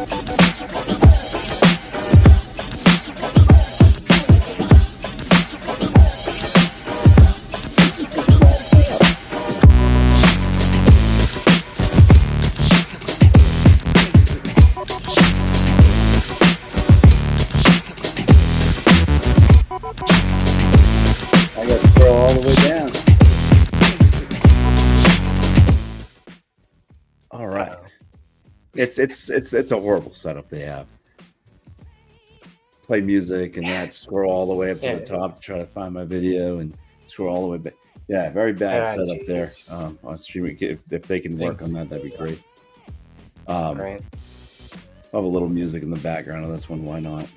I got to throw all the way down. All right. It's a horrible setup they have. Play music and that scroll all the way up to the top to try to find my video and scroll all the way back. Yeah, very bad setup there. On streaming, if they can work on that, that'd be great. Right. I'll have a little music in the background of this one. Why not?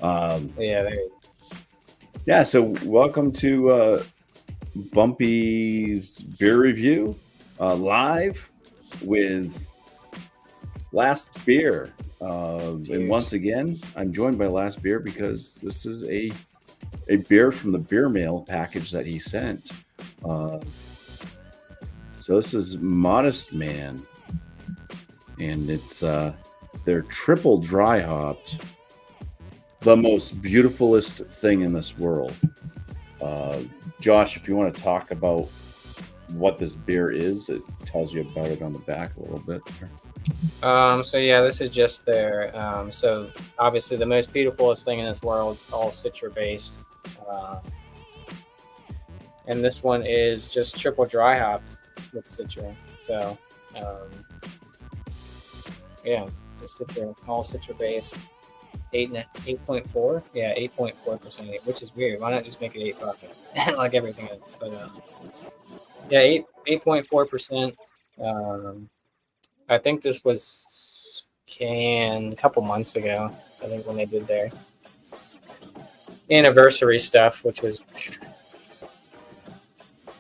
Yeah, there you go. Yeah, so welcome to BuMpY's beer review live with Last Beer. And once again, I'm joined by Last Beer because this is a beer from the beer mail package that he sent. So this is Modestman, and it's they're triple dry hopped. The most beautifulest thing in this world. Josh, if you want to talk about what this beer is, it tells you about it on the back a little bit. So yeah, this is just their. So obviously, the most beautifulest thing in this world is all citra based, and this one is just triple dry hopped with citra. So yeah, the citra, all citra based. 8.4, yeah, 8.4%, which is weird. Why not just make it 8.5 like everything else? But yeah, 8.4%. I think this was canned a couple months ago. I think when they did their anniversary stuff, which was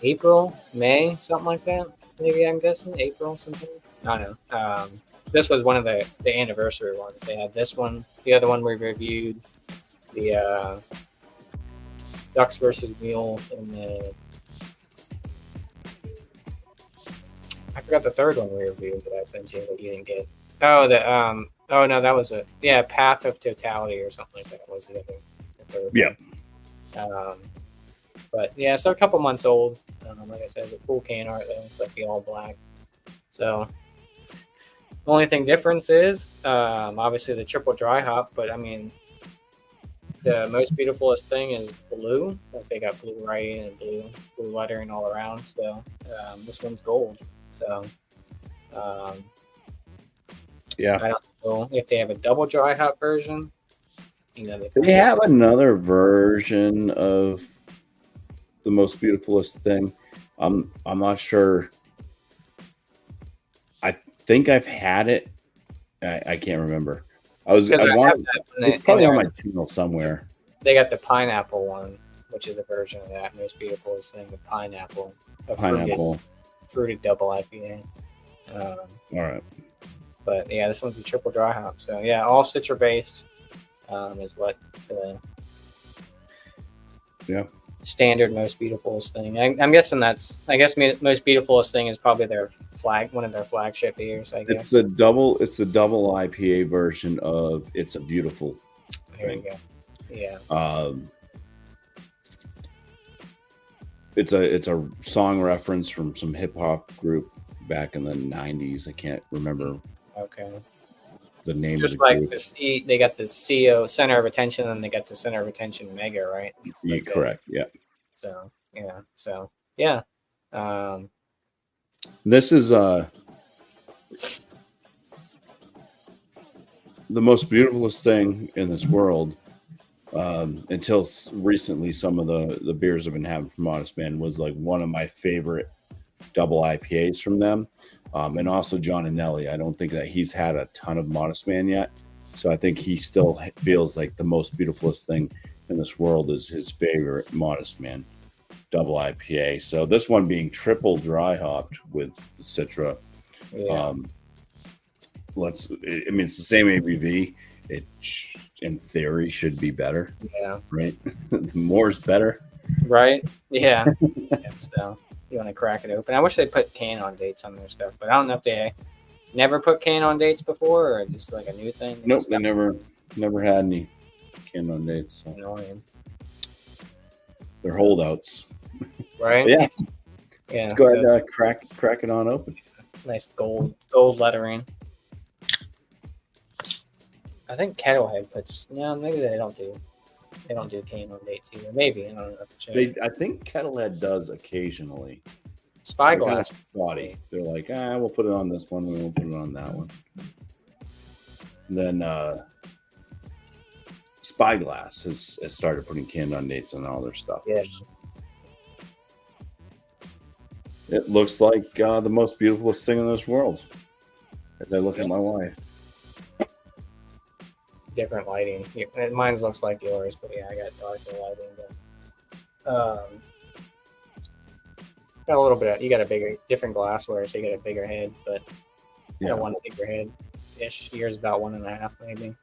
April, May, something like that. Maybe I'm guessing April, something. I don't know. This was one of the anniversary ones. They had this one, the other one we reviewed, the Ducks versus Mules, and the I forgot the third one we reviewed that I sent you that you didn't get. Oh, oh no, that was Path of Totality or something like that was the third. Yeah. But yeah, so a couple months old. Like I said, the cool can art though. It's like the all black. So. The only thing difference is obviously the triple dry hop, but I mean the most beautifulest thing is blue. Like they got blue writing and blue lettering all around. So this one's gold. So yeah, I don't know if they have a double dry hop version. You know, they have another version of the most beautifulest thing. I'm not sure. I think I've had it. I can't remember. It's probably on my channel somewhere. They got the pineapple one, which is a version of that. Most beautifulest thing, the pineapple. Fruited double IPA. All right. But yeah, this one's a triple dry hop. So yeah, all citra based is what the standard most beautifulest thing. I'm guessing most beautifulest thing is probably one of their flagship beers. I guess it's the double IPA version of It's a Beautiful Thing. There you go. Yeah. It's a song reference from some hip hop group back in the 90s. I can't remember. Okay. The name just of the like group. they got the CO center of attention, and they got the center of attention mega, right? Yeah, correct. Yeah. So yeah. This is the most beautifulest thing in this world. Until recently, some of the beers I've been having from Modestman was like one of my favorite double IPAs from them. And also John and Nelly. I don't think that he's had a ton of Modestman yet. So I think he still feels like the most beautifulest thing in this world is his favorite Modestman double IPA. So this one being triple dry hopped with citra. Yeah. It's the same ABV. It in theory should be better. Yeah. Right. More is better. Right. Yeah. So you want to crack it open. I wish they put can on dates on their stuff, but I don't know if they never put cane on dates before, or just like a new thing? Nope, they never had any cane on dates. So. Annoying. They're holdouts. Right? But yeah. Yeah. Let's go ahead and crack it on open. Nice gold lettering. I think Kettlehead puts. No, maybe they don't do. They don't do cane on dates either. Maybe, I don't know. Have to check. I think Kettlehead does occasionally. Spyglass. Body. They're like, we'll put it on this one. We won't put it on that one. And then Spyglass has started putting cane on dates on all their stuff. Yeah. It looks like the most beautifulest thing in this world. As I look at my wife. Different lighting. Mine looks like yours, but yeah, I got darker lighting. But, got a little bit. You got a different glassware, so you got a bigger head. But I don't want a bigger head. Ish. Yours about 1.5, maybe.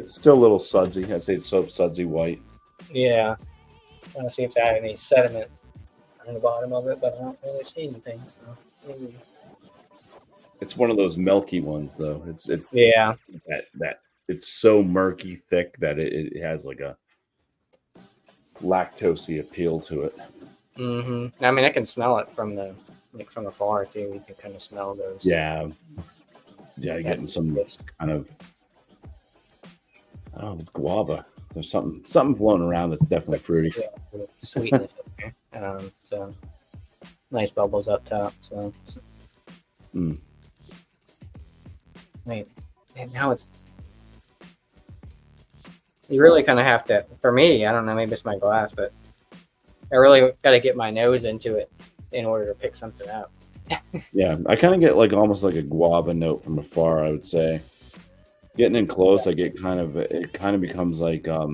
It's still a little sudsy. I'd say it's so sudsy white. Yeah. Trying to see if I have any sediment on the bottom of it, but I don't really see anything. So maybe. It's one of those milky ones, though. It's yeah. That it's so murky thick that it has like a lactosey appeal to it. Mm-hmm. I mean, I can smell it from afar too. You can kind of smell those. Yeah, you're getting some kind of. I don't know if it's guava. There's something floating around that's definitely fruity. Yeah, sweetness up there. So nice bubbles up top. So. Wait, and now it's. You really kind of have to. For me, I don't know. Maybe it's my glass, but I really got to get my nose into it in order to pick something out. Yeah, I kind of get like almost like a guava note from afar. I would say, getting in close, I get it kind of becomes like I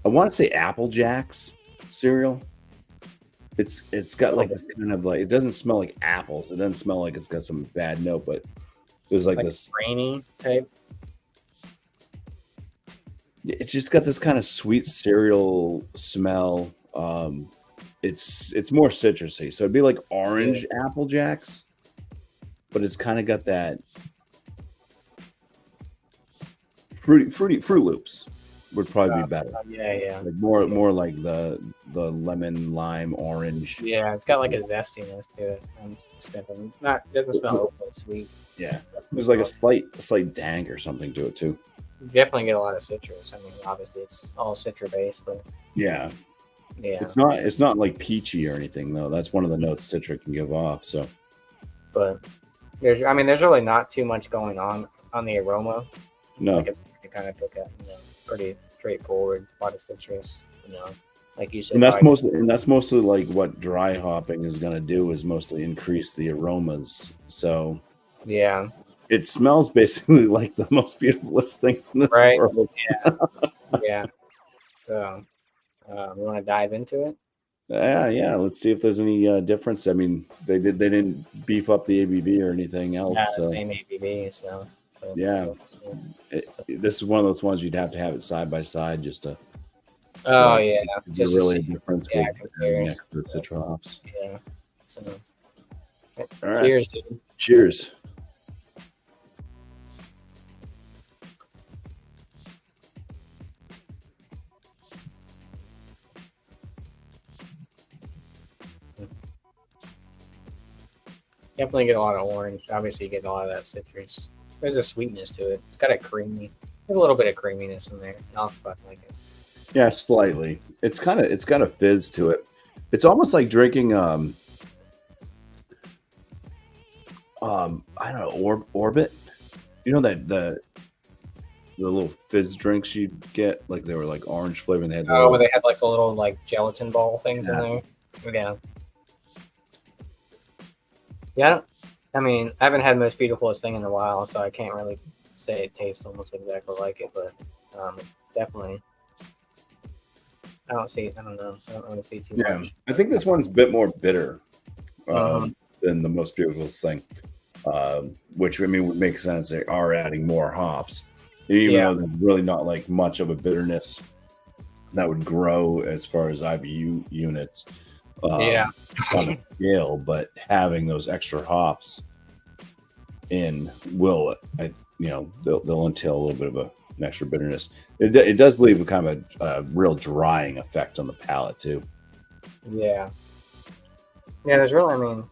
want to say Apple Jacks cereal. It's got like this kind of like, it doesn't smell like apples. It doesn't smell like it's got some bad note, but there's like this grainy type. It's just got this kind of sweet cereal smell. It's more citrusy, so it'd be like orange Apple Jacks, but it's kind of got that Fruit Loops would probably be better. Yeah. Like more like the lemon, lime, orange. Yeah, it's got like a zestiness to it. Doesn't smell overly sweet. Yeah, there's like a slight dank or something to it too. You definitely get a lot of citrus. I mean, obviously it's all citra based, but yeah. It's not like peachy or anything though. That's one of the notes citra can give off. So, but there's really not too much going on the aroma. No, like it's kind of pick up, pretty straightforward, a lot of citrus, like you said. And that's mostly like what dry hopping is going to do, is mostly increase the aromas. So yeah, it smells basically like the most beautifulest thing in this world. Yeah. So, you want to dive into it? Yeah. Let's see if there's any difference. I mean, they didn't beef up the ABV or anything else. Yeah, the same ABV. So yeah, this is one of those ones you'd have to have it side by side just to. Oh yeah, just really a difference with the citra hops. Yeah. So, all right. Cheers, dude. Cheers. Definitely get a lot of orange. Obviously, you get a lot of that citrus. There's a sweetness to it. It's got a little bit of creaminess in there. I'll fucking like it. Yeah, slightly. It's got a fizz to it. It's almost like drinking I don't know, Orbit. You know that the little fizz drinks you get, like they were like orange flavor and they had where they had like the little like gelatin ball things in there. Yeah. Yeah. I mean, I haven't had Most Beautifulest thing in a while, so I can't really say it tastes almost exactly like it, but definitely. I don't really see too much. I think this one's a bit more bitter than the Most Beautifulest thing, which I mean would make sense. They are adding more hops, even though there's really not like much of a bitterness that would grow as far as IBU units Yeah. on a scale, but having those extra hops in will, they'll entail a little bit of an extra bitterness. It does leave a kind of a real drying effect on the palate too. Yeah. Yeah, there's really, I mean,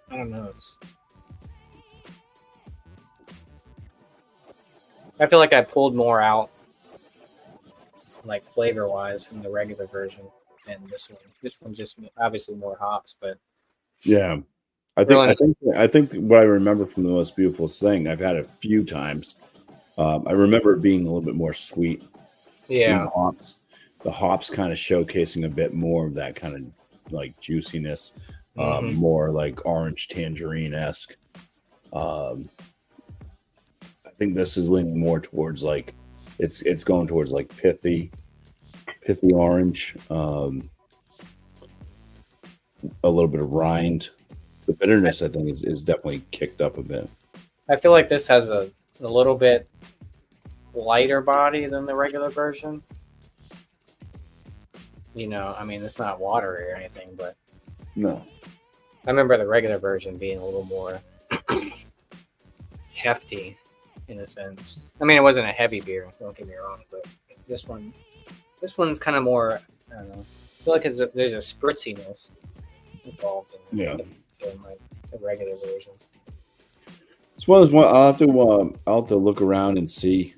I don't know. I feel like I pulled more out, like flavor wise, from the regular version than this one. This one's just obviously more hops, but Yeah, I think what I remember from the Most Beautifulest Thing, I've had a few times. I remember it being a little bit more sweet. yeah, The hops kind of showcasing a bit more of that kind of like juiciness, mm-hmm. more like orange tangerine-esque. I think this is leaning more towards like it's going towards like pithy orange, a little bit of rind. The bitterness, I think, is definitely kicked up a bit. I feel like this has a little bit lighter body than the regular version. You know, I mean, it's not watery or anything, but No. I remember the regular version being a little more hefty in a sense. I mean, it wasn't a heavy beer, don't get me wrong, but this one's kind of more, I don't know. I feel like there's a spritziness involved in Yeah. in like the regular version. It's one of those one. I'll have to look around and see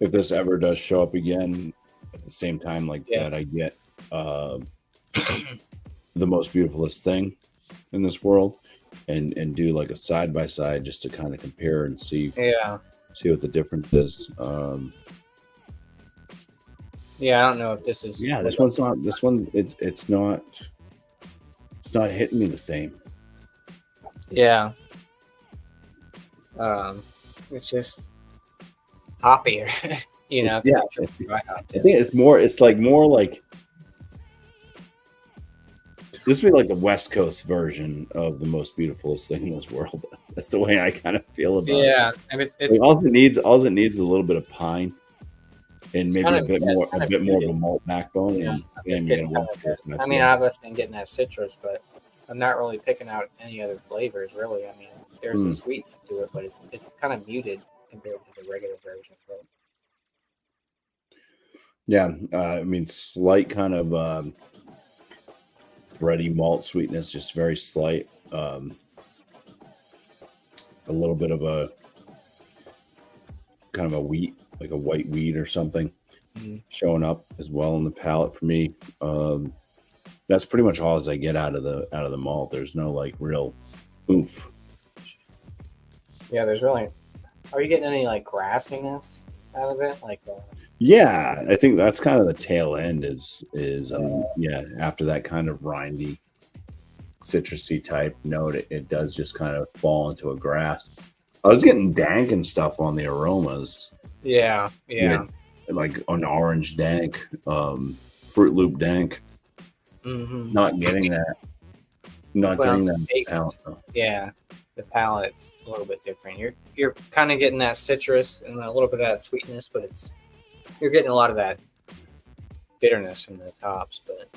if this ever does show up again at the same time like that. I get the Most Beautifulest Thing in this world, and do like a side by side just to kind of compare and see what the difference is. Yeah, I don't know if this is. Yeah, this one's not. This one, it's not. It's not hitting me the same. Yeah. It's just hoppier, you know. Yeah, I think it's more. It's like more like this would be like the West Coast version of the Most Beautifulest Thing in this world. That's the way I kind of feel about it. Yeah, I mean, it's, like all it needs is a little bit of pine and maybe a bit more of a malt backbone. Yeah, and I mean, I've been getting that citrus, but I'm not really picking out any other flavors. Really, I mean, there's a sweetness to it, but it's kind of muted compared to the regular version. Right? Yeah, I mean, slight kind of bready malt sweetness, just very slight. A little bit of a kind of a wheat, like a white wheat or something, showing up as well in the palate for me. That's pretty much all as I get out of the malt. There's no like real oomph. Yeah, there's really. Are you getting any like grassiness out of it? Like. Yeah, I think that's kind of the tail end. After that kind of rindy, citrusy type note, it does just kind of fall into a grass. I was getting dank and stuff on the aromas. Yeah. Like an orange dank, Fruit Loop dank. Mm-hmm. Not getting that. Getting that palate. Yeah, the palate's a little bit different. You're kind of getting that citrus and a little bit of that sweetness, but you're getting a lot of that bitterness from the hops. But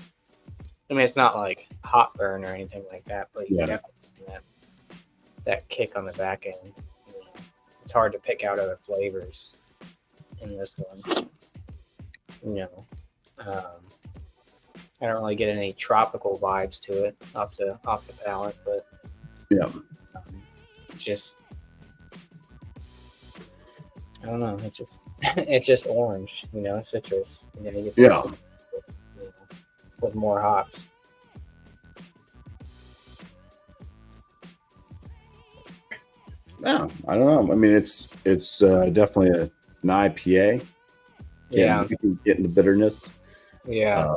I mean, it's not like hot burn or anything like that. But you definitely get that kick on the back end. You know, it's hard to pick out other flavors in this one. You know, I don't really get any tropical vibes to it off the palate, but just I don't know. It's just orange, you know, citrus. You know, you get citrus with more hops. Yeah, I don't know. I mean, it's definitely an IPA. Getting the bitterness. Yeah.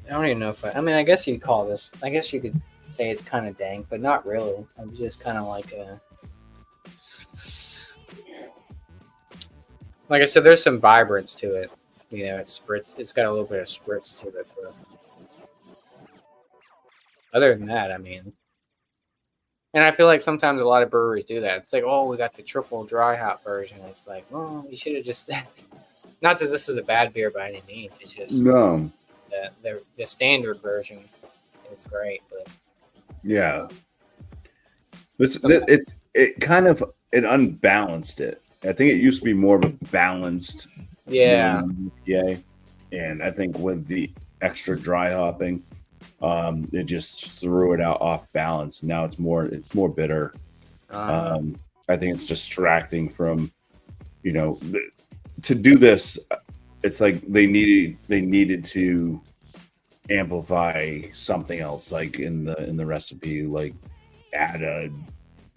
I don't even know if I mean, I guess you'd call this. I guess you could say it's kind of dank, but not really. It's just kind of like a. Like I said, there's some vibrance to it. You know, it's got a little bit of spritz to it. But other than that, I mean, and I feel like sometimes a lot of breweries do that. It's like, oh, we got the triple dry hop version. It's like, well, you should have just. Not that this is a bad beer by any means. It's just No. the standard version is great, but Yeah. It unbalanced it. I think it used to be more of a balanced yeah, IPA, and I think with the extra dry hopping, it just threw it out off balance. Now it's more bitter. I think it's distracting from, to do this. It's like they needed to amplify something else, like in the recipe, like add a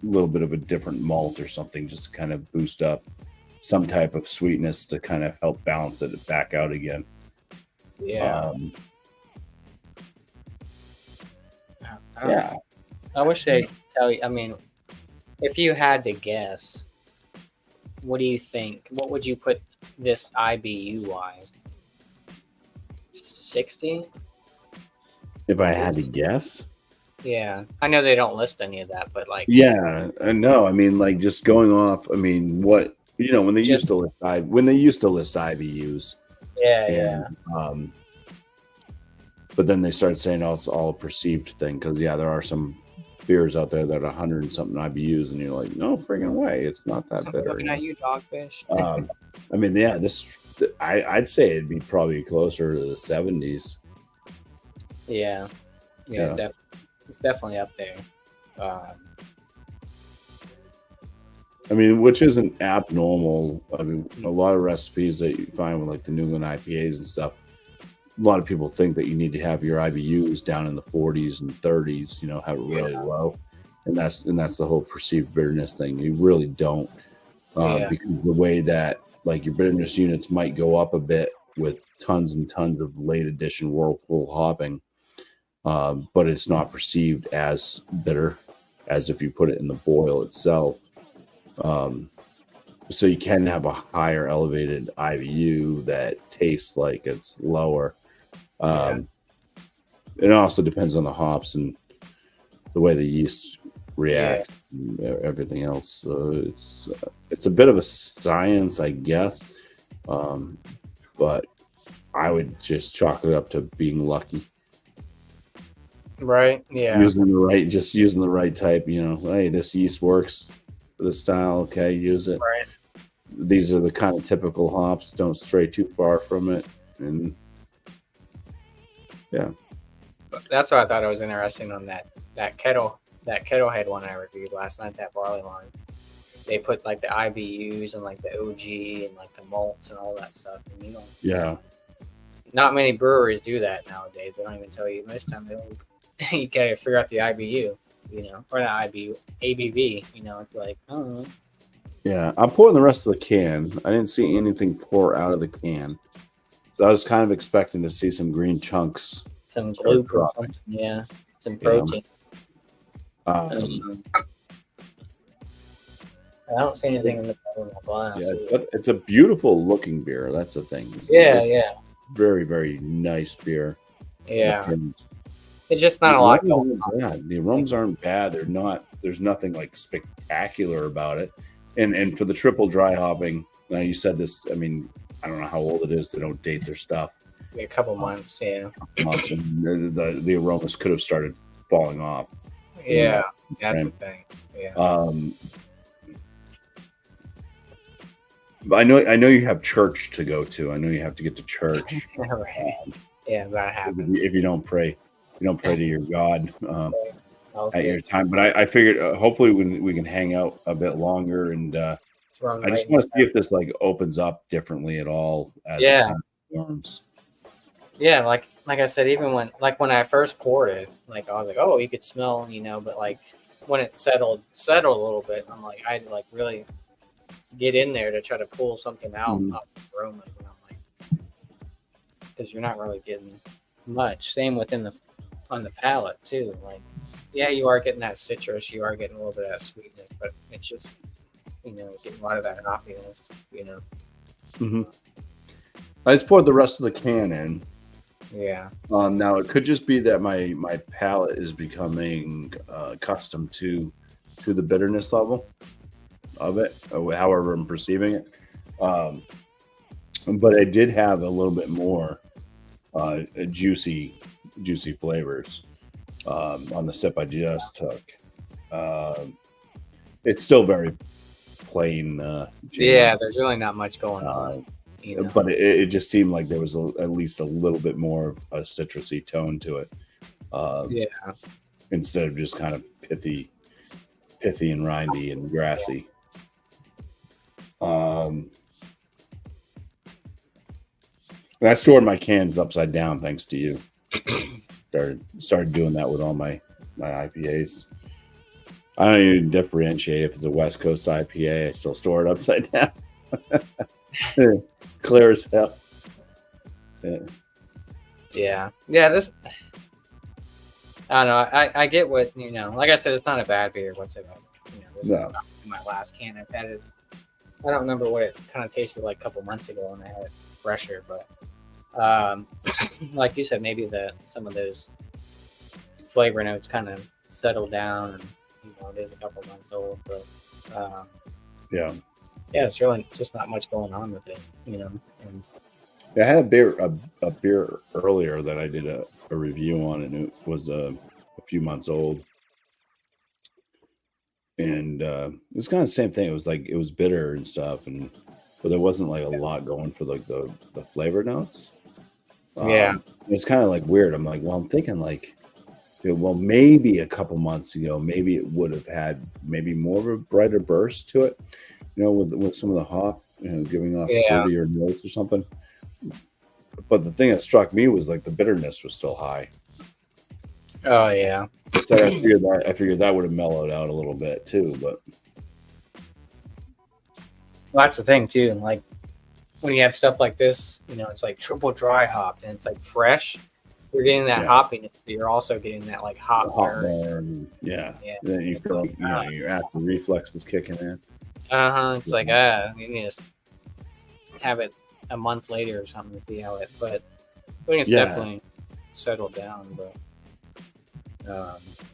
little bit of a different malt or something, just to kind of boost up some type of sweetness to kind of help balance it back out again. yeah. Yeah. I wish they'd tell you. I mean, if you had to guess, what do you think? What would you put this IBU wise? 60? If I had to guess. Yeah, I know they don't list any of that, but like, Yeah, I know. I mean, like just going off. I mean, what when they used to list IBUs. Yeah. But then they started saying, "Oh, it's all a perceived thing," because there are some beers out there that are 100 and something IBUs, and you're like, "No friggin' way, it's not that bitter." Looking at you, Dogfish. I mean, I'd say it'd be probably closer to the 70s. Yeah. It's definitely up there. I mean, which isn't abnormal. I mean, a lot of recipes that you find with like the New England IPAs and stuff, a lot of people think that you need to have your IBUs down in the 40s and 30s, have it really low. And that's the whole perceived bitterness thing. You really don't. Because the way that like your bitterness units might go up a bit with tons and tons of late edition Whirlpool hopping, but it's not perceived as bitter as if you put it in the boil itself. So you can have a higher elevated IBU that tastes like it's lower. It also depends on the hops and the way the yeast react and everything else. So it's a bit of a science, I guess. But I would just chalk it up to being lucky. Right. Yeah. Using the right type, hey, this yeast works for this style. Okay, use it. Right. These are the kind of typical hops. Don't stray too far from it. And yeah. That's what I thought it was interesting on that kettle head one I reviewed last night, that barley line. They put like the IBUs and like the OG and like the malts and all that stuff. And not many breweries do that nowadays. They don't even tell you. Most time you gotta figure out the IBU, or not IBU, ABV. It's like, I don't know. Yeah, I'm pouring the rest of the can. I didn't see anything pour out of the can, so I was kind of expecting to see some green chunks, some glue, some protein. I don't see anything in the glass. Yeah, it's a beautiful looking beer. That's the thing. It's very, very nice beer. Yeah. It's just not a lot. The aromas aren't bad. They're not. There's nothing like spectacular about it. And for the triple dry hopping, now you said this. I mean, I don't know how old it is. They don't date their stuff. A couple months, Months, and the aromas could have started falling off. Yeah, that's the thing. Yeah. I know you have church to go to. I know you have to get to church. Yeah, that happens. If you don't pray to your God at your time. But I figured hopefully we can hang out a bit longer, and I just want to see if this like opens up differently at all as it forms. Yeah, like I said, even when I first poured it, like I was like, oh, you could smell, but like when it settled a little bit, I'm like, I'd like really get in there to try to pull something out of the aroma, and I'm like, because you're not really getting much. Same on the palate too. Like, yeah, you are getting that citrus, you are getting a little bit of that sweetness, but it's just getting a lot of that hoppiness. I just poured the rest of the can in. Yeah. Now it could just be that my palate is becoming accustomed to the bitterness level of it, however I'm perceiving it. But I did have a little bit more juicy flavors on the sip I just took. It's still very plain. Yeah, there's really not much going on. But it just seemed like there was at least a little bit more of a citrusy tone to it. Yeah. Instead of just kind of pithy and rindy and grassy. And I stored my cans upside down thanks to you. Started doing that with all my IPAs. I don't even differentiate if it's a West Coast IPA. I still store it upside down. Clear as hell. Yeah. This. I don't know. I get what Like I said, it's not a bad beer whatsoever. This is my last can. I've had it. I don't remember what it kind of tasted like a couple months ago when I had it fresher, but like you said, maybe some of those flavor notes kind of settle down, and it is a couple months old, but yeah, it's really just not much going on with it, And I had a beer earlier that I did a review on, and it was a few months old, and it's kind of the same thing. It was bitter and stuff, but there wasn't like a lot going for like the flavor notes. It's kind of like weird. I'm like, well, I'm thinking like, well, maybe a couple months ago, maybe it would have had maybe more of a brighter burst to it, with some of the hop, giving off fruitier notes or something. But the thing that struck me was like the bitterness was still high. Oh yeah. So I figured that would have mellowed out a little bit too, but well, that's the thing too. Like when you have stuff like this, it's like triple dry hopped and it's like fresh. You're getting that hoppiness, but you're also getting that like hop burn. Yeah. Then you feel like your acid reflex is kicking in. It's like you need to have it a month later or something to see how it. But I think it's definitely settled down. But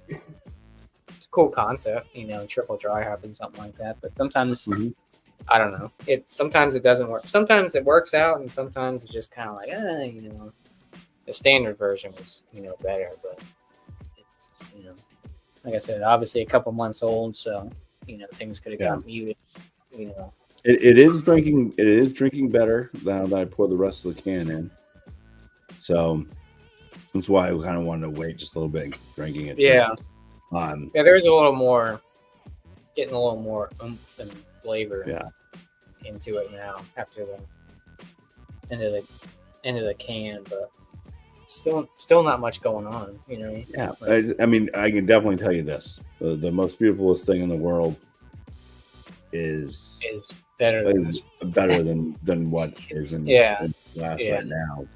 it's a cool concept, triple dry hopping something like that. But sometimes I don't know. Sometimes it doesn't work. Sometimes it works out, and sometimes it's just kind of like the standard version was better, but it's like I said, obviously a couple months old, so things could have gotten muted. It is drinking better now that I pour the rest of the can in, so that's why I kind of wanted to wait just a little bit and keep drinking it. There's getting a little more oomph and flavor into it now after the end of the can, but still not much going on, Yeah, I mean, I can definitely tell you this: the most beautifulest thing in the world is better than what is in glass right now.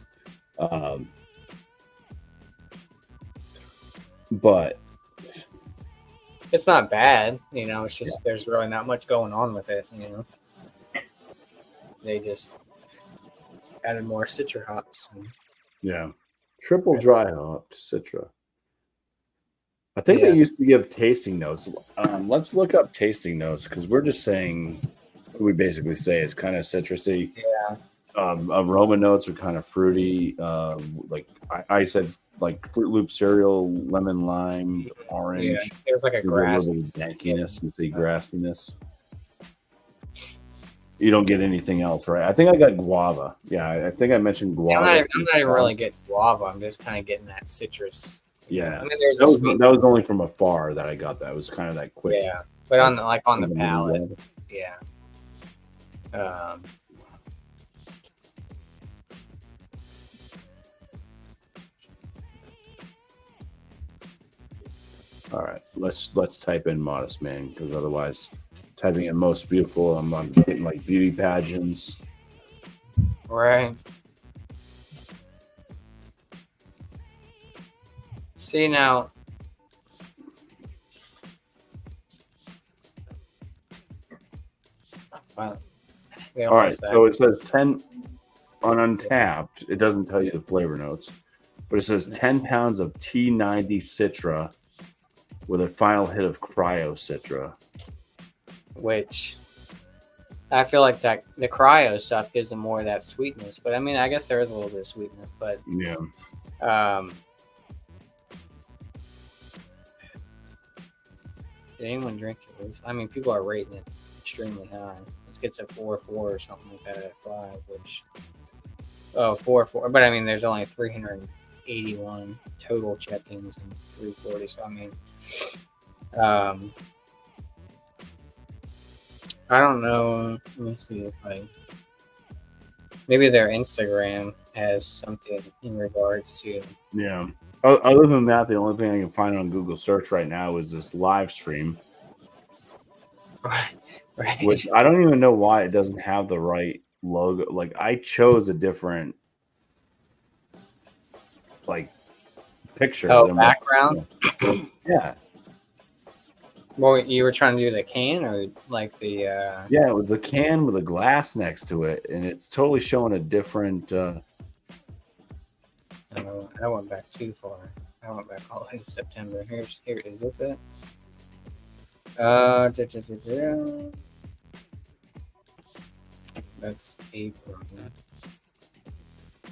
But it's not bad, It's just there's really not much going on with it, They just added more citra hops. Triple dry hopped citra. I think they used to give tasting notes. Let's look up tasting notes because we're just saying. We basically say it's kind of citrusy. Aroma notes are kind of fruity. Like I said, like Fruit Loop cereal, lemon, lime, orange. Yeah, there's like a grass. little dankiness. You see grassiness. You don't get anything else, right? I think I got guava. Yeah, I think I mentioned guava. I'm not even really getting guava. I'm just kind of getting that citrus. Yeah, I mean, that was only from afar that I got that. It was kind of that quick. Yeah, but on the palate. Yeah. All right, let's type in Modestman because otherwise, typing in Most Beautiful, I'm getting like beauty pageants. Right. See now. All right, so it says 10 on Untapped. It doesn't tell you the flavor notes. But it says 10 pounds of T90 citra with a final hit of cryo citra. Which I feel like that the cryo stuff gives them more of that sweetness. But I mean, I guess there is a little bit of sweetness. But Yeah. Did anyone drink yours? I mean, people are rating it extremely high. It gets a 4.4 or something like that at 5, which 4.4. But I mean, there's only 381 total check-ins and 340. So I mean, I don't know. Let me see if maybe their Instagram has something in regards to. Yeah. Other than that, the only thing I can find on Google search right now is this live stream. Right. Which I don't even know why it doesn't have the right logo. Like I chose a different picture. Oh, background? Yeah. Well, you were trying to do the can or like the Yeah, it was a can with a glass next to it, and it's totally showing a different I went back too far. I went back all the way to September. Here is this it? That's April.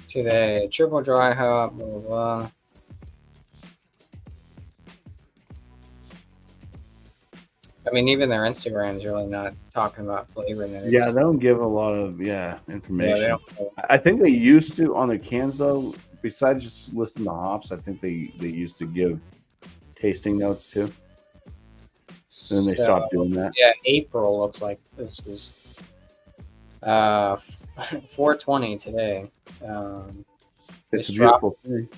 Today, triple dry hop, blah, blah, blah. I mean, even their Instagram is really not talking about flavor. Yeah, they don't give a lot of information. Yeah, I think they used to on their cans though. Besides just listing the hops, I think they used to give tasting notes too. Then they stopped doing that. Yeah, April looks like this is 420 today. It's a beautiful thing.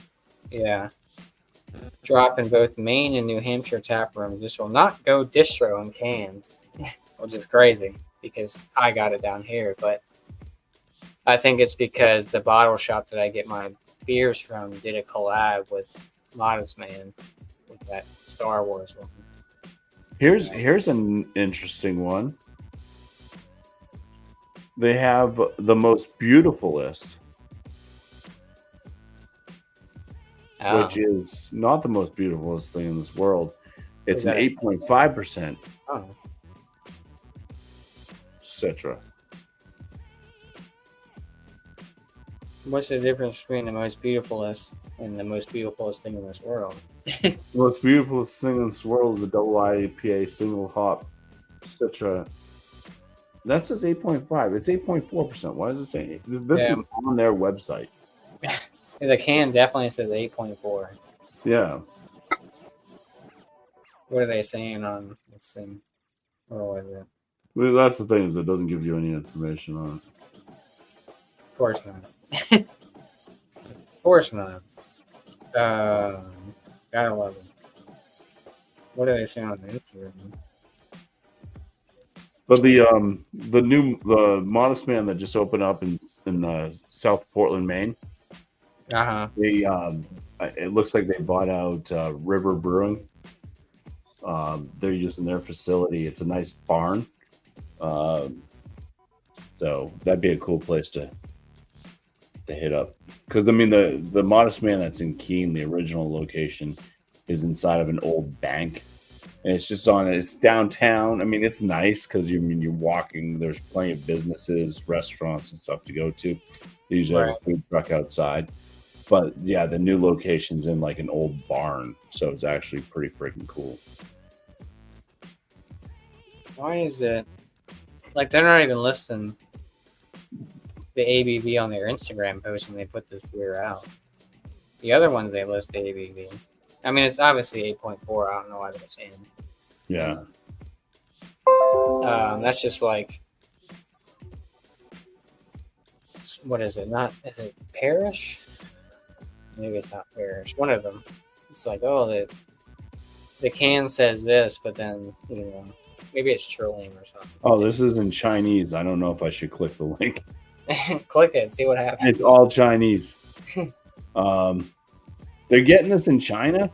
Yeah. Drop in both Maine and New Hampshire tap rooms. This will not go distro in cans, which is crazy because I got it down here. But I think it's because the bottle shop that I get my beers from did a collab with Modestman with that Star Wars one. Here's an interesting one. They have the most Beautifulest, which is not the most beautifulest thing in this world. It's an 8.5% citra. What's the difference between the most beautifulest and the most beautifulest thing in this world? The most beautifulest thing in this world is a double IPA single hop citra. That says 8.5. It's 8.4%. Why does it say this is on their website? The can definitely says 8.4. Yeah. What are they saying on this thing? Or was it? Well, that's the thing, is it doesn't give you any information on it. Of course not. Of course not. Gotta love it. What are they saying on the Instagram? But the Modestman that just opened up in South Portland, Maine. They it looks like they bought out River Brewing. They're using their facility. It's a nice barn. So that'd be a cool place to hit up. Because I mean the Modestman that's in Keene, the original location, is inside of an old bank. And it's just it's downtown. I mean, it's nice because you're walking. There's plenty of businesses, restaurants, and stuff to go to. They usually have a food truck outside. But yeah, the new location's in like an old barn. So it's actually pretty freaking cool. Why is it like they're not even listing the ABV on their Instagram post when they put this beer out? The other ones they list the ABV. I mean, it's obviously 8.4. I don't know why they're saying. Yeah. That's just like, what is it? Is it Parish? Maybe it's not Parish. One of them. It's like, the can says this, but then, maybe it's Trillium or something. Oh, this is in Chinese. I don't know if I should click the link. Click it, see what happens. It's all Chinese. They're getting this in China?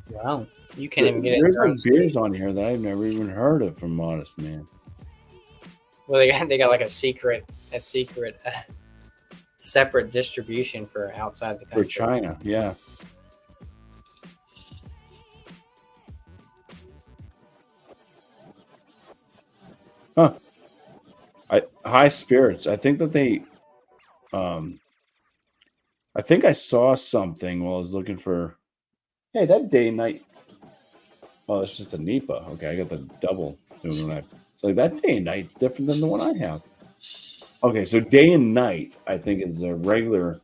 Wow. You can't even get it. There's like beers on here that I've never even heard of from Modestman. Well, they got like a secret separate distribution for outside the country. For China, yeah. Huh. High Spirits. I think that they. I think I saw something while I was looking for. Hey, that day and night. Oh, it's just a NEPA. Okay, I got the double. It's like that day and night's different than the one I have. Okay, so day and night, I think, is a regular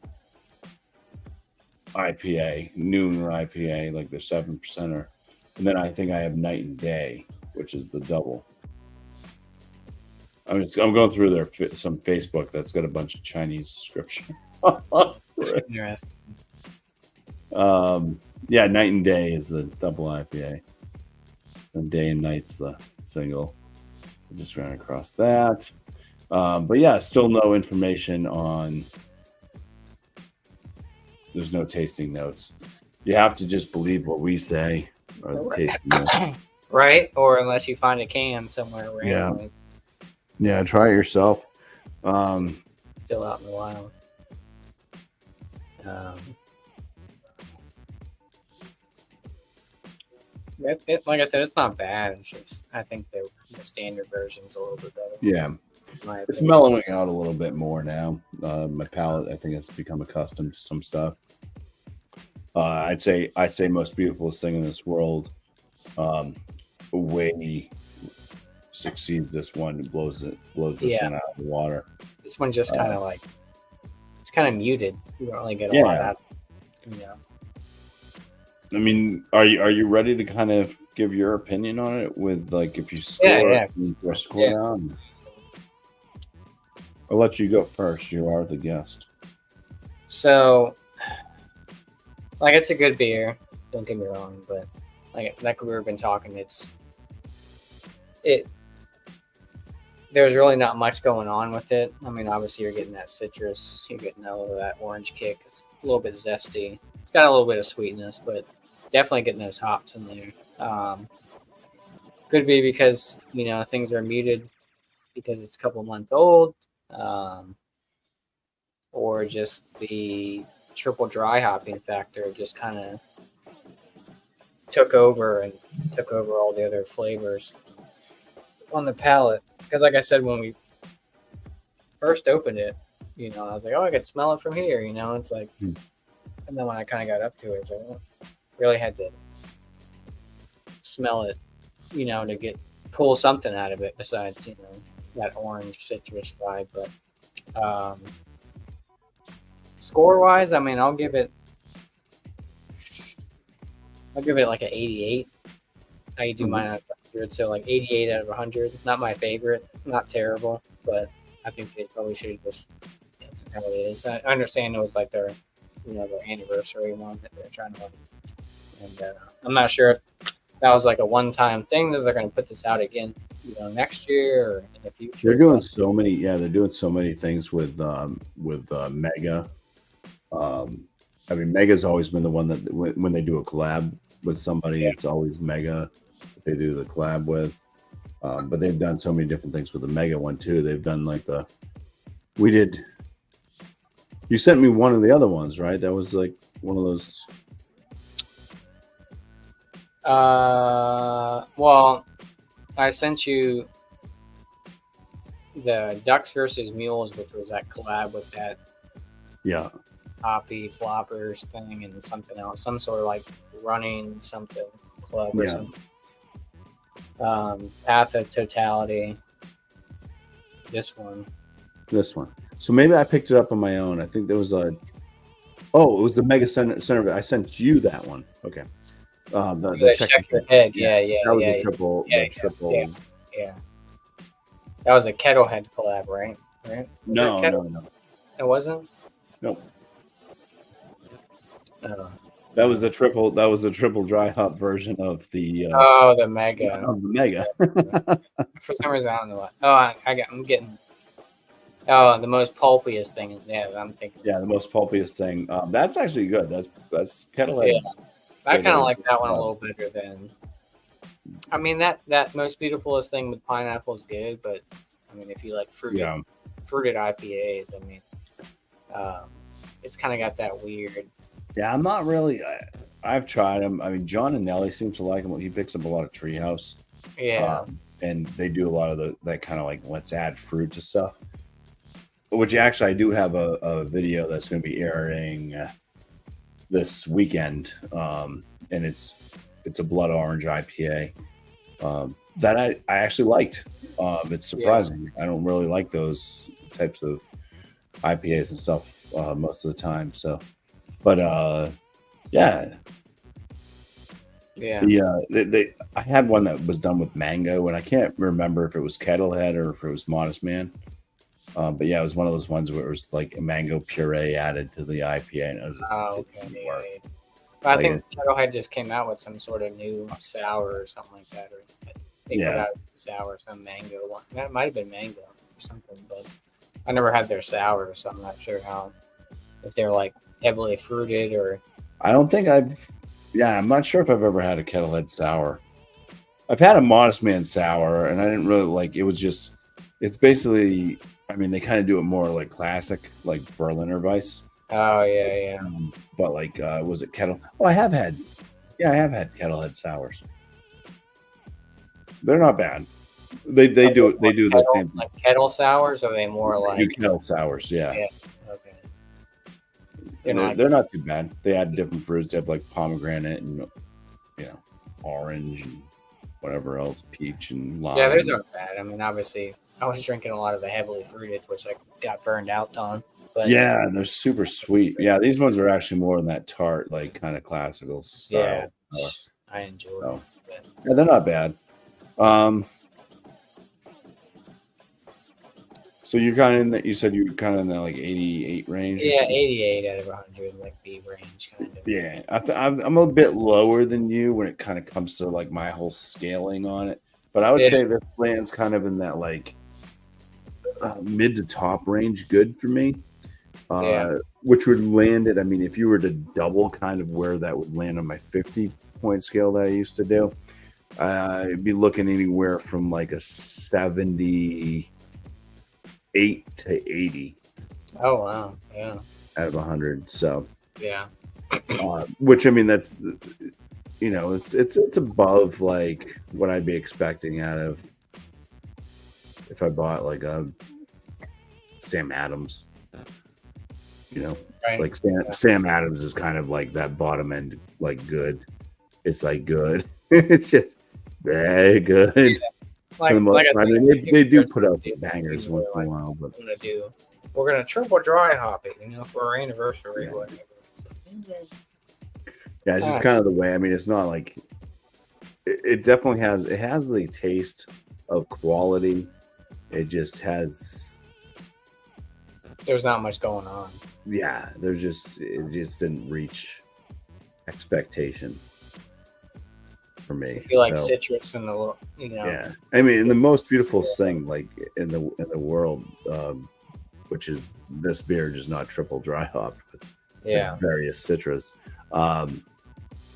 IPA, noon or IPA, like the 7%er. And then I think I have night and day, which is the double. I'm going through some Facebook that's got a bunch of Chinese description. Interesting. Yeah, night and day is the double IPA. And day and night's the single. I just ran across that. But yeah, still no information on. There's no tasting notes. You have to just believe what we say, or the tasting notes. Right? Or unless you find a can somewhere randomly. Yeah, try it yourself. Still out in the wild. Like I said, it's not bad. It's just I think the standard version's a little bit better. Yeah, it's mellowing out a little bit more now. My palate, I think, has become accustomed to some stuff. I'd say most beautifulest thing in this world. Way succeeds this one, blows this one out of the water. This one's just kind of like it's kind of muted. You don't really get a lot out. I mean, are you ready to kind of give your opinion on it with like if you score, score down? I'll let you go first. You are the guest. So, like, it's a good beer. Don't get me wrong, but like we've been talking, there's really not much going on with it. I mean, obviously you're getting that citrus, you're getting a little of that orange kick. It's a little bit zesty. It's got a little bit of sweetness, but definitely getting those hops in there. Could be because things are muted because it's a couple months old, or just the triple dry hopping factor just kind of took over all the other flavors on the palate. Because like I said, when we first opened it, I was like, oh, I could smell it from here, it's like, and then when I kind of got up to it, so I really had to smell it, to pull something out of it besides, that orange citrus vibe. But score wise, I mean, I'll give it like an 88. I do mine out of 100, so like 88 out of 100. Not my favorite, not terrible, but I think they probably should have just kept it how it is. I understand it was like their anniversary one that they're trying to, and I'm not sure if that was like a one-time thing that they're going to put this out again, next year or in the future. They're doing so many, they're doing so many things with Mega. I mean, Mega's always been the one that when they do a collab with somebody, it's always Mega that they do the collab with. But they've done so many different things with the Mega one too. They've done like you sent me one of the other ones, right? That was like one of those. Well, I sent you the Ducks versus Mules, which was that collab with that hoppy floppers thing and something else, some sort of like running something club or something. Path of Totality. This one. So maybe I picked it up on my own. I think there was it was the Mega Center. I sent you that one. Okay. The check your head. Yeah. That was a triple. Yeah. That was a Kettlehead collab, right? No. It wasn't? Nope. That was a triple dry hop version of the the Mega. Of the Mega. For some reason I don't know what. I'm getting the most pulpiest thing. Yeah, I'm thinking. Yeah, the most pulpiest thing. That's actually good. That's Kettlehead. Yeah. I kind of like that one a little better than. I mean that most beautifulest thing with pineapple is good, but I mean if you like fruited IPAs, I mean Um, it's kind of got that weird. Yeah, I'm not really. I've tried them. I mean, John and Nelly seems to like them. He picks up a lot of Treehouse. Yeah. And they do a lot of that kind of like let's add fruit to stuff. Which actually, I do have a video that's going to be airing this weekend, and it's a blood orange IPA that I actually liked. It's surprising. I don't really like those types of IPAs and stuff most of the time. So, but yeah. I had one that was done with mango, and I can't remember if it was Kettlehead or if it was Modestman. But yeah, it was one of those ones where it was like a mango puree added to the IPA, and it was okay. I think Kettlehead just came out with some sort of new sour or something like that, or they put out a sour, some mango one. That might have been mango or something, but I never had their sour, so I'm not sure if they're like heavily fruited or. I don't think I'm not sure if I've ever had a Kettlehead sour. I've had a Modestman sour, and I didn't really like. It was just, it's basically. I mean, they kind of do it more like classic, like Berliner Weiss. Oh yeah. But like, was it Kettle? Oh, I have had Kettlehead sours. They're not bad. They do the same. Like kettle sours, or are they more like kettle sours? Yeah. Okay. They're not too bad. They add different fruits. They have like pomegranate and orange and whatever else, peach and lime. Yeah, those aren't bad. I mean, obviously, I was drinking a lot of the heavily fruited, which I got burned out on. But yeah, they're super sweet. Yeah, these ones are actually more in that tart, like kind of classical style. Yeah, I enjoy them. Yeah, they're not bad. So you're kind of in that. You said you're kind of in that like 88 range. Yeah, 88 out of 100, like B range kind of. Yeah, I'm a bit lower than you when it kind of comes to like my whole scaling on it. But I would say this lands kind of in that like mid to top range, good for me. Which would land it. I mean, if you were to double kind of where that would land on my 50-point scale that I used to do, I'd be looking anywhere from like a 78 to 80. Oh wow, yeah. Out of 100, so yeah. Which I mean, that's it's above like what I'd be expecting out of if I bought like a Sam Adams. Right. Like Sam Adams is kind of like that bottom end, like good. It's like good. It's just very good. Yeah. Like I mean, they do put out the bangers once in a while, but we're gonna triple dry hop it, for our anniversary. Whatever. Yeah, it's just kind of the way. I mean, it's not like it definitely has. It has the taste of quality. It just has. There's not much going on. Yeah, it just didn't reach expectation for me. I feel like citrus in the Yeah, I mean, and the most beautiful thing like in the world, which is this beer, just not triple dry hopped, but various citras,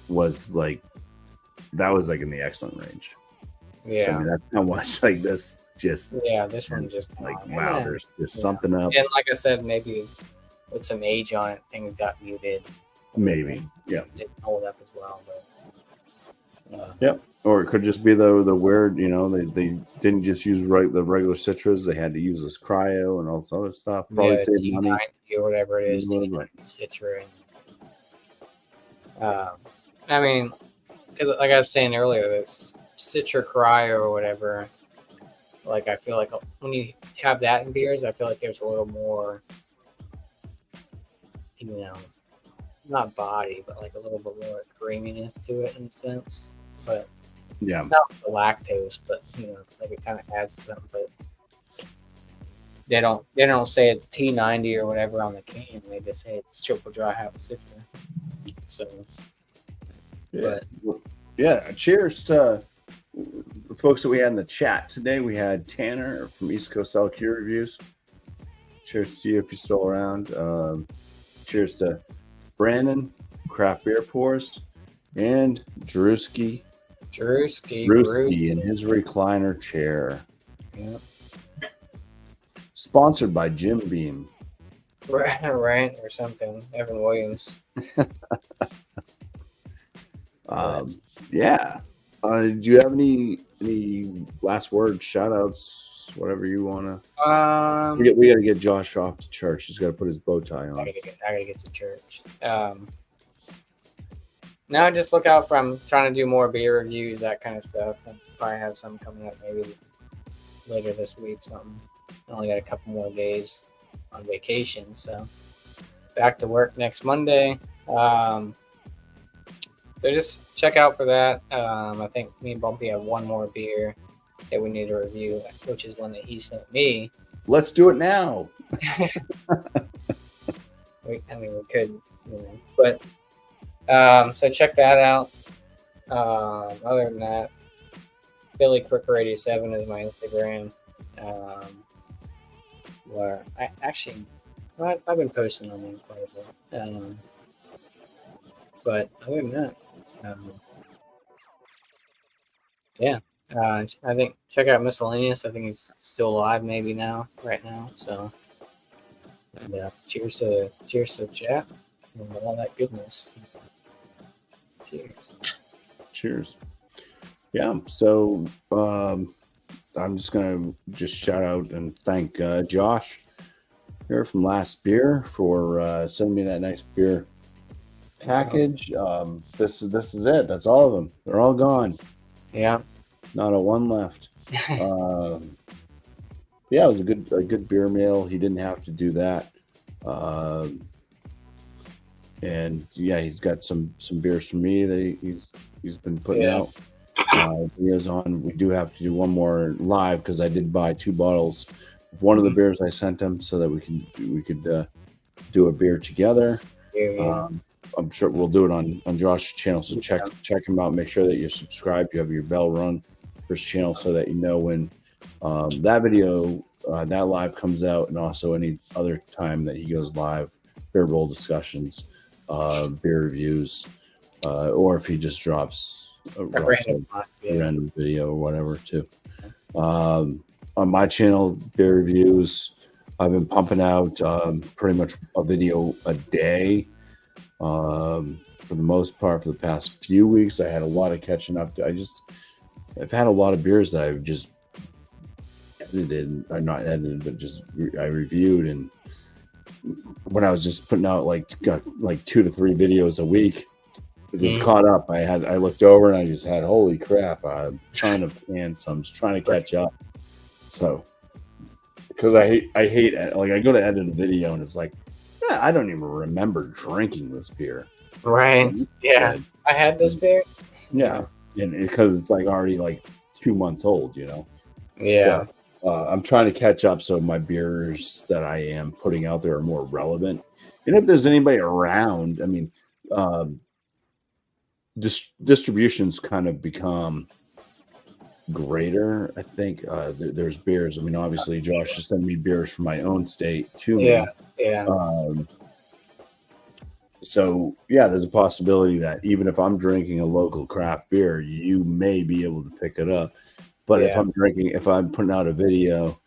was like that was like in the excellent range. Yeah, so, I mean, that's how much like this just. Yeah, this one just like wow. There's just something up. And like I said, maybe with some age on it, things got muted. Maybe, yeah. Didn't hold up as well, but. Yep. Or it could just be the weird, they didn't just use the regular citras. They had to use this cryo and all this other stuff. Probably save money or whatever it is. Citra. I mean, because like I was saying earlier, this citra cryo or whatever. Like I feel like when you have that in beers, I feel like there's a little more, not body, but like a little bit more creaminess to it in a sense. But not the lactose, but like it kind of adds to something. But they don't say it's T90 or whatever on the can. They just say it's triple dry hop citra. So cheers to the folks that we had in the chat today. We had Tanner from East Coast LQ Reviews. Cheers to you if you're still around. Cheers to Brandon, Craft Beer Pours, and Drewski in his recliner chair. Yep. Sponsored by Jim Beam. Right, or something. Evan Williams. Yeah. Do you have any last words, shout outs, whatever you want to? We got to get Josh off to church. He's got to put his bow tie on. I gotta get to church. Now just look out for, I'm trying to do more beer reviews, that kind of stuff. I'll probably have some coming up maybe later this week. Something. I only got a couple more days on vacation, so back to work next Monday. So just check out for that. I think me and BuMpY have one more beer that we need to review, which is one that he sent me. Let's do it now. We could, but so check that out. Other than that, Billy Quicker 87 is my Instagram. Where I've been posting on there quite a bit. But other than that, yeah. I think check out Miscellaneous. I think he's still alive, maybe right now. So, yeah. Cheers to chat and all that goodness. Cheers. Yeah. So, I'm just gonna shout out and thank Josh here from Last Beer for sending me that nice beer package. This is it. That's all of them. They're all gone. Yeah. Not a one left. Yeah, it was a good beer mail. He didn't have to do that. And yeah, he's got some beers for me that he's been putting out videos on. We do have to do one more live because I did buy 2 bottles of one of the beers I sent him so that we could do a beer together. I'm sure we'll do it on Josh's channel. So check him out. Make sure that you're subscribed. You have your bell run for his channel so that you know when that video, that live comes out, and also any other time that he goes live, beer bowl discussions, beer reviews, or if he just drops a random video or whatever too. On my channel, beer reviews, I've been pumping out pretty much a video a day. For the most part, for the past few weeks, I had a lot of catching up to. I've had a lot of beers that I've just edited, or not edited, but I reviewed. And when I was just putting out like 2 to 3 videos a week, it was caught up. I looked over and I just had, holy crap, I'm trying to plan some, just trying to catch up. So, because I hate like I go to edit a video and it's like, I don't even remember drinking this beer. Right. Yeah. I had this beer. Yeah. And because it's like already like 2 months old, Yeah. So, I'm trying to catch up so my beers that I am putting out there are more relevant. And if there's anybody around, I mean, distribution's kind of become greater. I think there's beers. I mean, obviously, Josh just sent me beers from my own state too. Yeah. So yeah, there's a possibility that even if I'm drinking a local craft beer, you may be able to pick it up. But if I'm putting out a video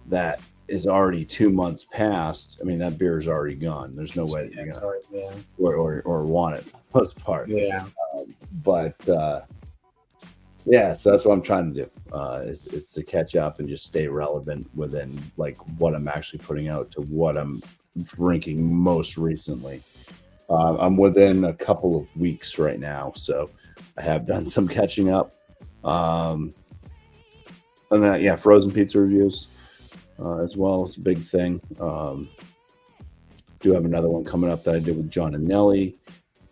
that is already 2 months past, I mean, that beer is already gone. There's no way that you're gonna or want it for the most part. Yeah. Yeah, so that's what I'm trying to do, is to catch up and just stay relevant within like what I'm actually putting out to what I'm drinking most recently. I'm within a couple of weeks right now, so I have done some catching up. And then, frozen pizza reviews as well is a big thing. Do have another one coming up that I did with John and Nelly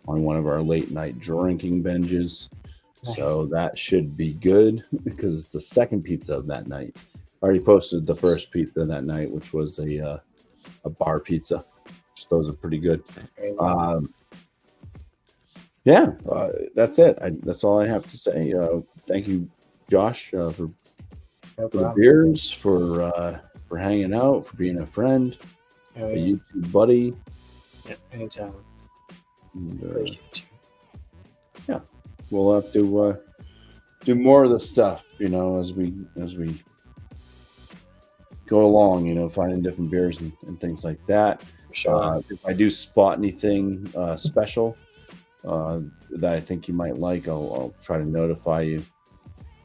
on one of our late night drinking binges. Nice. So that should be good because it's the second pizza of that night. I already posted the first pizza that night, which was a bar pizza. Those are pretty good. That's it. That's all I have to say. Thank you, Josh, for the beers, for hanging out, for being a friend, a YouTube buddy. Yeah, anytime. And, we'll have to do more of this stuff, as we go along, finding different beers and things like that. For sure. If I do spot anything special that I think you might like, I'll try to notify you.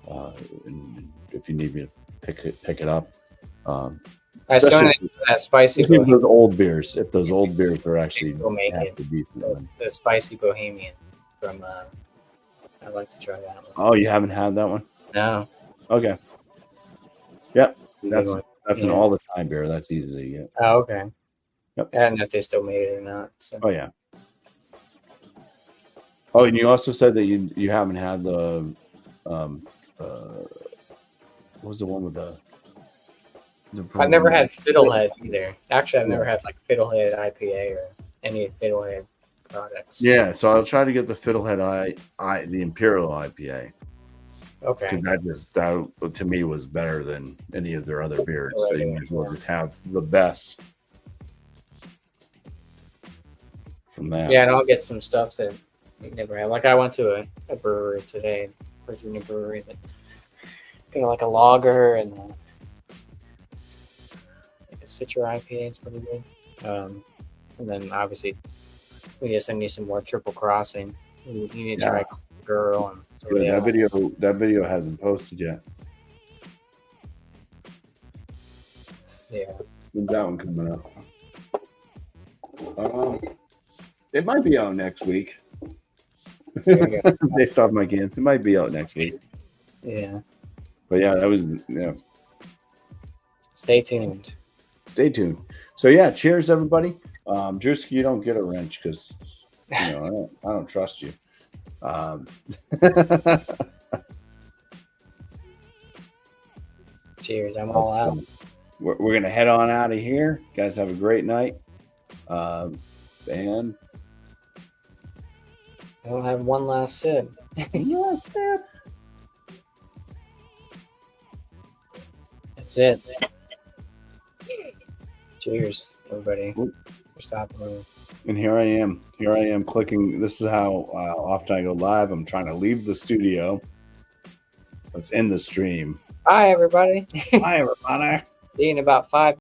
And if you need me to pick it up. I still Especially need that spicy if bohemian. those old beers, if those old beers are actually We'll make it. decent. The spicy bohemian from. I'd like to try that one. Oh, you haven't had that one? No. Okay. Yep. Good That's an all the time beer. That's easy to get. Oh, okay. Yep. I don't know if they still made it or not. So. Oh yeah. Oh, and you also said that you haven't had the what was the one with the I've never had Fiddlehead either. Actually, I've never had like Fiddlehead IPA or any Fiddlehead products. Yeah, so I'll try to get the Fiddlehead the Imperial IPA. Okay. Because that to me was better than any of their other beers. So you might as well just have the best from that. Yeah, and I'll get some stuff that you never had. Like I went to a brewery today, Virginia brewery, that got like a lager and a citra IPA. It's pretty good. And then obviously we just need some more Triple Crossing. You need to try Girl and so that video hasn't posted yet. Yeah. When's that one coming up? It might be out next week. Based off my cans, it might be out next week. Yeah. But yeah, that was Stay tuned. Stay tuned. So yeah, cheers everybody. Drewski, you don't get a wrench because I don't trust you. Cheers. I'm all out. We're gonna head on out of here. You guys have a great night. And I'll have one last sip. That's it. Cheers, everybody. We're stopping. And here I am clicking. This is how often I go live. I'm trying to leave the studio. Let's end the stream. Bye, everybody. Bye, everybody. See you in about 5